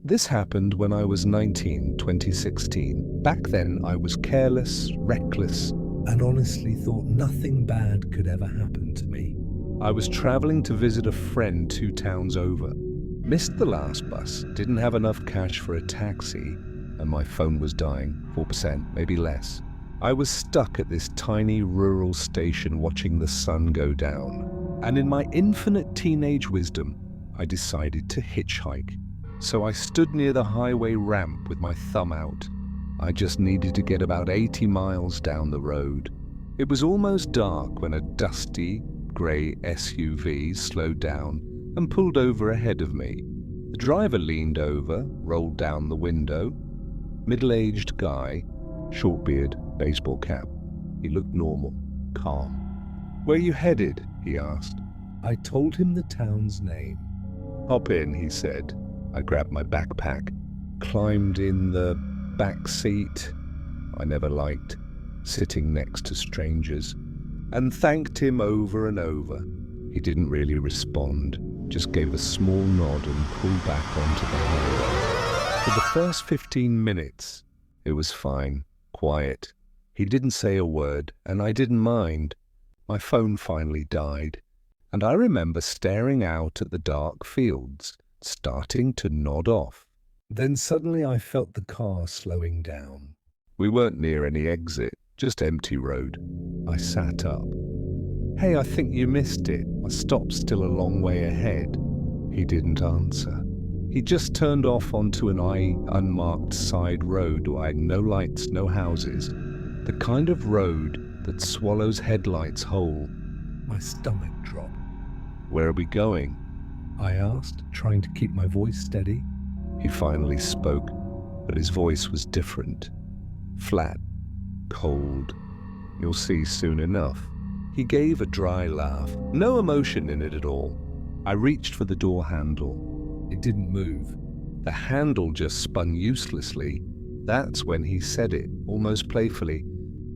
This happened when I was 19, 2016. Back then, I was careless, reckless, and honestly thought nothing bad could ever happen to me. I was traveling to visit a friend 2 towns over. Missed the last bus, didn't have enough cash for a taxi, and my phone was dying, 4%, maybe less. I was stuck at this tiny rural station watching the sun go down. And in my infinite teenage wisdom, I decided to hitchhike. So I stood near the highway ramp with my thumb out. I just needed to get about 80 miles down the road. It was almost dark when a dusty, grey SUV slowed down and pulled over ahead of me. The driver leaned over, rolled down the window. Middle-aged guy, short beard, baseball cap. He looked normal, calm. "Where you headed?" he asked. I told him the town's name. "Hop in," he said. I grabbed my backpack, climbed in the back seat. I never liked sitting next to strangers, and thanked him over and over. He didn't really respond, just gave a small nod and pulled back onto the highway. For the first 15 minutes, it was fine, quiet. He didn't say a word, and I didn't mind. My phone finally died, and I remember staring out at the dark fields, starting to nod off. Then suddenly I felt the car slowing down. We weren't near any exit, just empty road. I sat up. "Hey, I think you missed it. My stop's still a long way ahead." He didn't answer. He just turned off onto an unmarked side road where no lights, no houses. The kind of road that swallows headlights whole. My stomach dropped. "Where are we going?" I asked, trying to keep my voice steady. He finally spoke, but his voice was different. Flat, cold. "You'll see soon enough." He gave a dry laugh, no emotion in it at all. I reached for the door handle. It didn't move. The handle just spun uselessly. That's when he said it, almost playfully.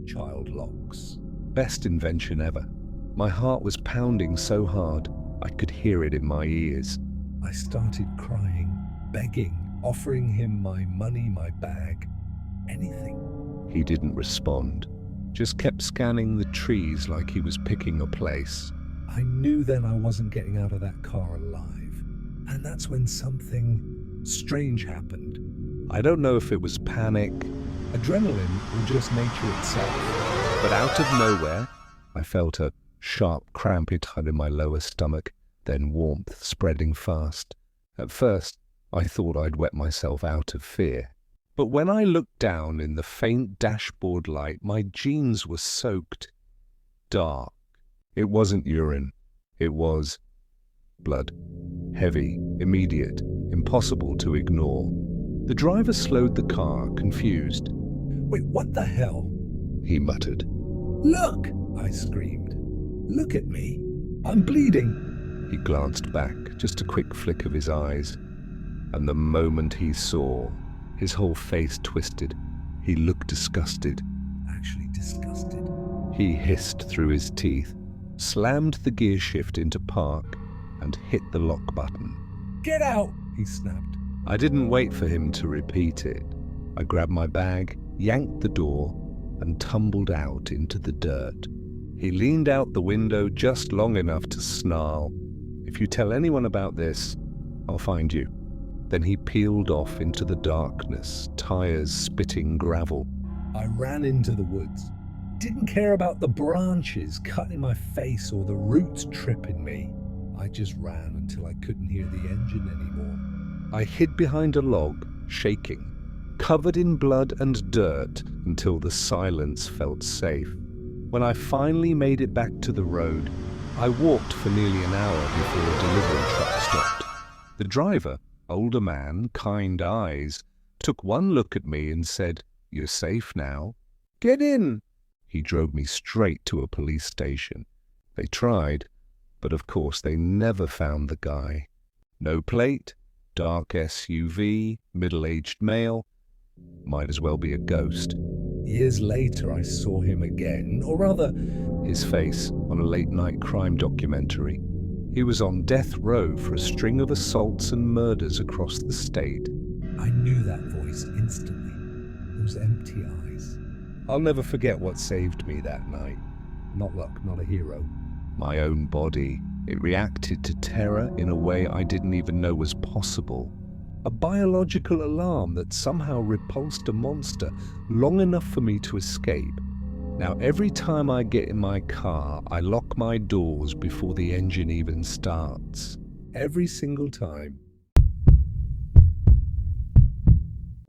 "Child locks. Best invention ever." My heart was pounding so hard, I could hear it in my ears. I started crying, begging, offering him my money, my bag, anything. He didn't respond, just kept scanning the trees like he was picking a place. I knew then I wasn't getting out of that car alive. And that's when something strange happened. I don't know if it was panic, adrenaline, or just nature itself. But out of nowhere, I felt a sharp cramp in my lower stomach, then warmth spreading fast. At first, I thought I'd wet myself out of fear. But when I looked down in the faint dashboard light, my jeans were soaked. Dark. It wasn't urine. It was blood. Heavy, immediate, impossible to ignore. The driver slowed the car, confused. "Wait, what the hell?" he muttered. "Look!" I screamed. "Look at me. I'm bleeding." He glanced back, just a quick flick of his eyes. And the moment he saw, his whole face twisted. He looked disgusted. Actually disgusted. He hissed through his teeth, slammed the gear shift into park, and hit the lock button. "Get out!" he snapped. I didn't wait for him to repeat it. I grabbed my bag, yanked the door, and tumbled out into the dirt. He leaned out the window just long enough to snarl, "If you tell anyone about this, I'll find you." Then he peeled off into the darkness, tires spitting gravel. I ran into the woods. Didn't care about the branches cutting my face or the roots tripping me. I just ran until I couldn't hear the engine anymore. I hid behind a log, shaking, covered in blood and dirt until the silence felt safe. When I finally made it back to the road, I walked for nearly an hour before a delivery truck stopped. The driver, older man, kind eyes, took one look at me and said, "You're safe now. Get in." He drove me straight to a police station. They tried, but of course they never found the guy. No plate, dark SUV, middle-aged male. Might as well be a ghost. Years later I saw him again, or rather, his face on a late-night crime documentary. He was on death row for a string of assaults and murders across the state. I knew that voice instantly. Those empty eyes. I'll never forget what saved me that night. Not luck, not a hero. My own body. It reacted to terror in a way I didn't even know was possible. A biological alarm that somehow repulsed a monster long enough for me to escape. Now, every time I get in my car, I lock my doors before the engine even starts. Every single time.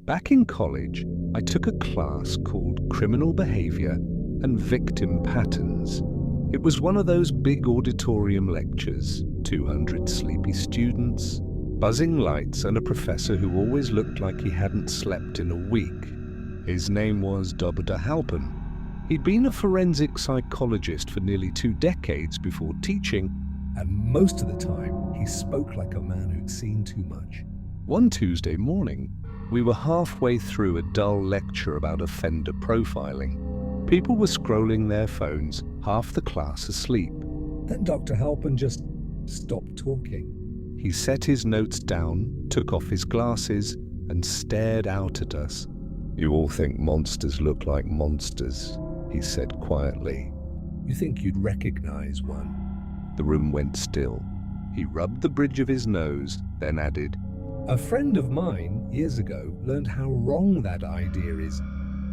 Back in college, I took a class called Criminal Behavior and Victim Patterns. It was one of those big auditorium lectures, 200 sleepy students, buzzing lights, and a professor who always looked like he hadn't slept in a week. His name was Dr. Halpin. He'd been a forensic psychologist for nearly 2 decades before teaching, and most of the time he spoke like a man who'd seen too much. One Tuesday morning, we were halfway through a dull lecture about offender profiling. People were scrolling their phones, half the class asleep. Then Dr. Halpin just stopped talking. He set his notes down, took off his glasses, and stared out at us. "You all think monsters look like monsters," he said quietly. "You think you'd recognize one?" The room went still. He rubbed the bridge of his nose, then added, "A friend of mine, years ago, learned how wrong that idea is.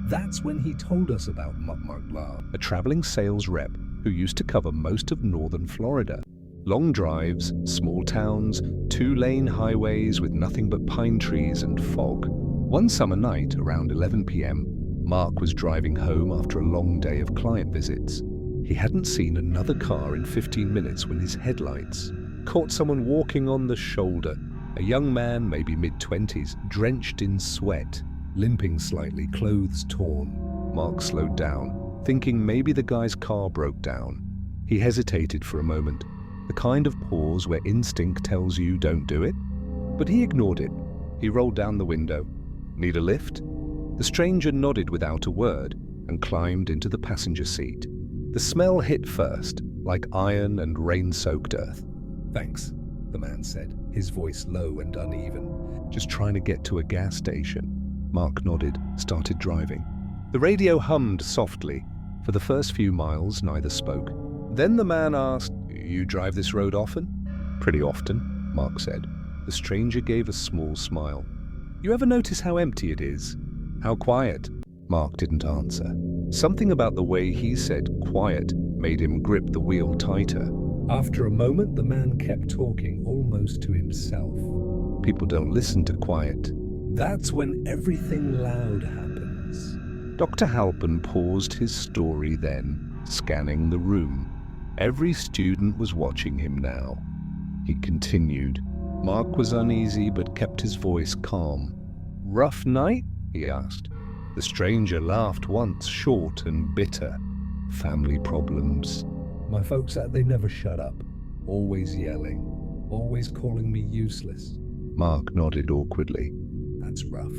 That's when he told us about Mukmukla, a traveling sales rep who used to cover most of northern Florida. Long drives, small towns, 2-lane highways with nothing but pine trees and fog. One summer night, around 11 p.m., Mark was driving home after a long day of client visits. He hadn't seen another car in 15 minutes when his headlights caught someone walking on the shoulder. A young man, maybe mid-20s, drenched in sweat, limping slightly, clothes torn. Mark slowed down, thinking maybe the guy's car broke down. He hesitated for a moment, the kind of pause where instinct tells you don't do it. But he ignored it. He rolled down the window. "Need a lift?" The stranger nodded without a word and climbed into the passenger seat. The smell hit first, like iron and rain-soaked earth. "Thanks," the man said, his voice low and uneven. "Just trying to get to a gas station." Mark nodded, started driving. The radio hummed softly. For the first few miles, neither spoke. Then the man asked, "You drive this road often?" "Pretty often," Mark said. The stranger gave a small smile. "You ever notice how empty it is? How quiet?" Mark didn't answer. Something about the way he said quiet made him grip the wheel tighter. After a moment, the man kept talking, almost to himself. "People don't listen to quiet. That's when everything loud happens." Dr. Halpin paused his story then, scanning the room. Every student was watching him now. He continued. Mark was uneasy but kept his voice calm. "Rough night?" he asked. The stranger laughed once, short and bitter. "Family problems. My folks, they never shut up. Always yelling. Always calling me useless." Mark nodded awkwardly. "That's rough."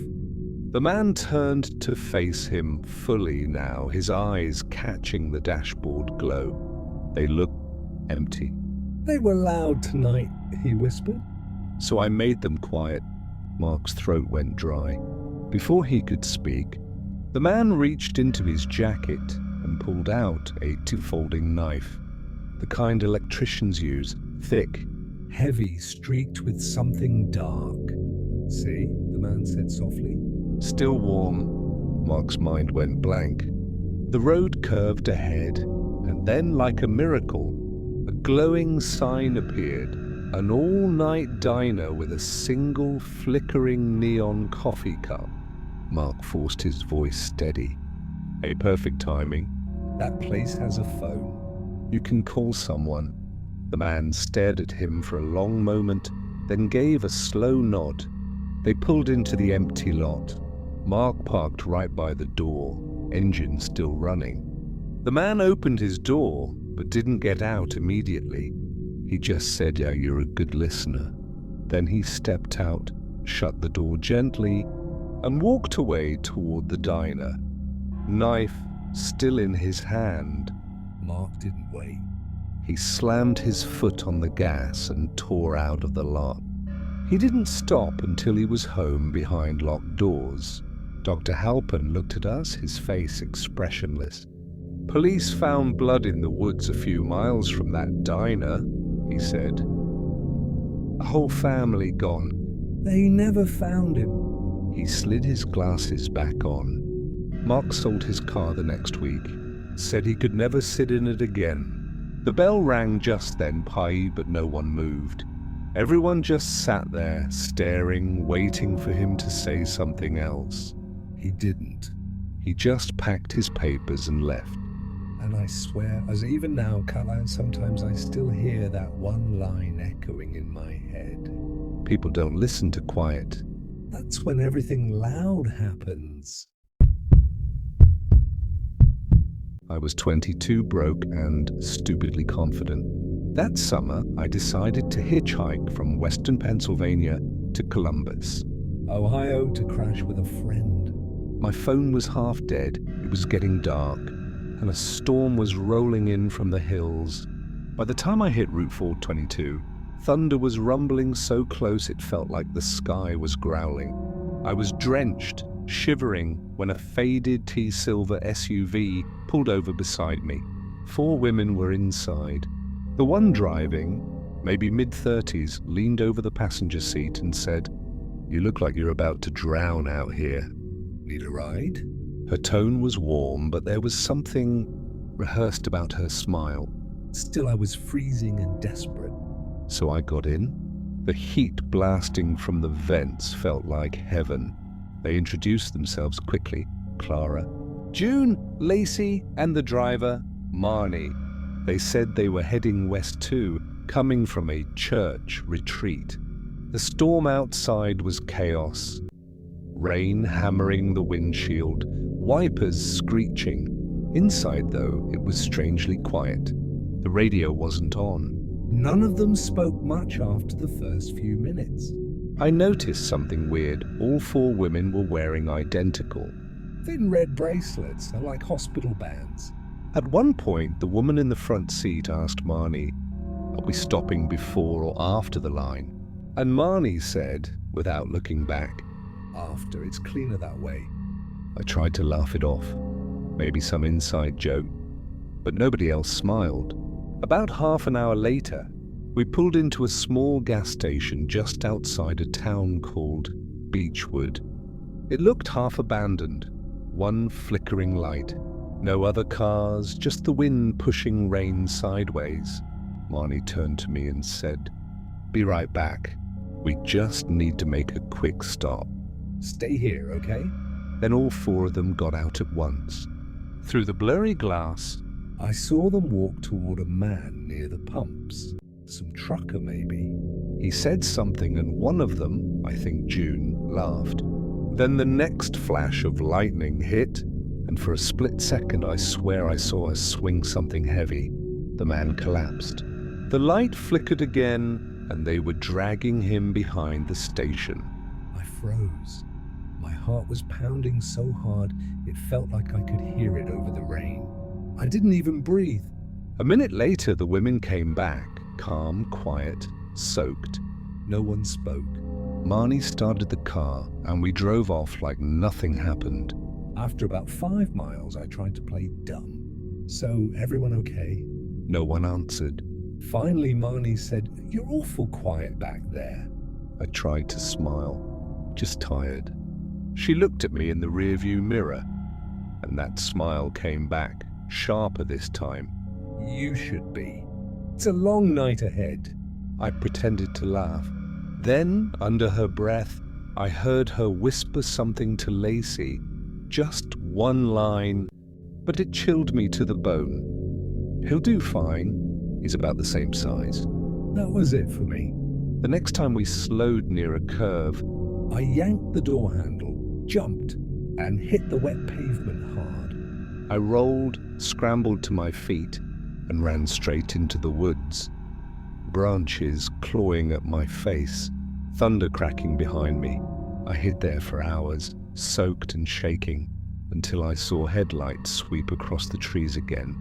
The man turned to face him fully now, his eyes catching the dashboard glow. They looked empty. "They were loud tonight," he whispered. "So I made them quiet." Mark's throat went dry. Before he could speak, the man reached into his jacket and pulled out a 2-folding knife. The kind electricians use, thick, heavy, streaked with something dark. "See?" the man said softly. "Still warm." Mark's mind went blank. The road curved ahead, and then, like a miracle, a glowing sign appeared. An all-night diner with a single flickering neon coffee cup. Mark forced his voice steady. "Hey, perfect timing. That place has a phone. You can call someone." The man stared at him for a long moment, then gave a slow nod. They pulled into the empty lot. Mark parked right by the door, engine still running. The man opened his door, but didn't get out immediately. He just said, "Yeah, you're a good listener." Then he stepped out, shut the door gently, and walked away toward the diner, knife still in his hand. Mark didn't wait. He slammed his foot on the gas and tore out of the lot. He didn't stop until he was home behind locked doors. Dr. Halpin looked at us, his face expressionless. "Police found blood in the woods a few miles from that diner," he said. "A whole family gone. They never found him." He slid his glasses back on. Mark sold his car the next week, said he could never sit in it again. The bell rang just then, Pai, but no one moved. Everyone just sat there, staring, waiting for him to say something else. He didn't. He just packed his papers and left. And I swear, as even now, Caroline, sometimes I still hear that one line echoing in my head. People don't listen to quiet. That's when everything loud happens. I was 22, broke, and stupidly confident. That summer, I decided to hitchhike from Western Pennsylvania to Columbus, Ohio, to crash with a friend. My phone was half dead, it was getting dark, and a storm was rolling in from the hills. By the time I hit Route 422, thunder was rumbling so close it felt like the sky was growling. I was drenched, shivering, when a faded tea-silver SUV pulled over beside me. 4 women were inside. The one driving, maybe mid-30s, leaned over the passenger seat and said, "You look like you're about to drown out here. Need a ride?" Her tone was warm, but there was something rehearsed about her smile. Still, I was freezing and desperate. So I got in. The heat blasting from the vents felt like heaven. They introduced themselves quickly. Clara, June, Lacey, and the driver, Marnie. They said they were heading west too, coming from a church retreat. The storm outside was chaos. Rain hammering the windshield, wipers screeching. Inside, though, it was strangely quiet. The radio wasn't on. None of them spoke much after the first few minutes. I noticed something weird. All 4 women were wearing identical. Thin red bracelets are like hospital bands. At one point, the woman in the front seat asked Marnie, "Are we stopping before or after the line?" And Marnie said, without looking back, "After, it's cleaner that way." I tried to laugh it off, maybe some inside joke, but nobody else smiled. About half an hour later, we pulled into a small gas station just outside a town called Beechwood. It looked half abandoned, one flickering light. No other cars, just the wind pushing rain sideways. Marnie turned to me and said, "Be right back. We just need to make a quick stop. Stay here, okay?" Then all 4 of them got out at once. Through the blurry glass, I saw them walk toward a man near the pumps. Some trucker, maybe. He said something and one of them, I think June, laughed. Then the next flash of lightning hit, and for a split second I swear I saw her swing something heavy. The man collapsed. The light flickered again, and they were dragging him behind the station. I froze. My heart was pounding so hard it felt like I could hear it over the rain. I didn't even breathe. A minute later, the women came back, calm, quiet, soaked. No one spoke. Marnie started the car, and we drove off like nothing happened. After about 5 miles, I tried to play dumb. "So, everyone okay?" No one answered. Finally, Marnie said, "You're awful quiet back there." I tried to smile, just tired. She looked at me in the rearview mirror, and that smile came back, sharper this time. "You should be. It's a long night ahead." I pretended to laugh. Then, under her breath, I heard her whisper something to Lacey. Just one line, but it chilled me to the bone. "He'll do fine. He's about the same size." That was it for me. The next time we slowed near a curve, I yanked the door handle, jumped, and hit the wet pavement hard. I rolled, scrambled to my feet, and ran straight into the woods. Branches clawing at my face, thunder cracking behind me. I hid there for hours, soaked and shaking, until I saw headlights sweep across the trees again.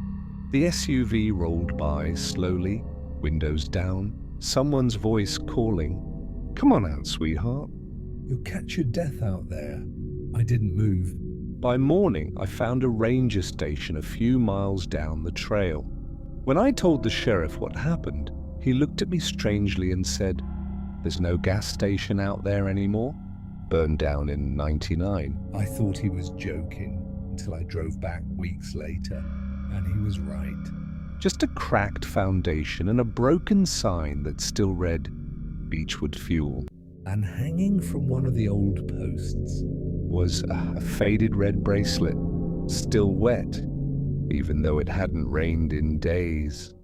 The SUV rolled by slowly, windows down, someone's voice calling. Come on out, sweetheart. You'll catch your death out there. I didn't move. By morning, I found a ranger station a few miles down the trail. When I told the sheriff what happened, he looked at me strangely and said, "There's no gas station out there anymore? Burned down in '99. I thought he was joking until I drove back weeks later, and he was right. Just a cracked foundation and a broken sign that still read, Beechwood Fuel. And hanging from one of the old posts was a faded red bracelet, still wet, even though it hadn't rained in days.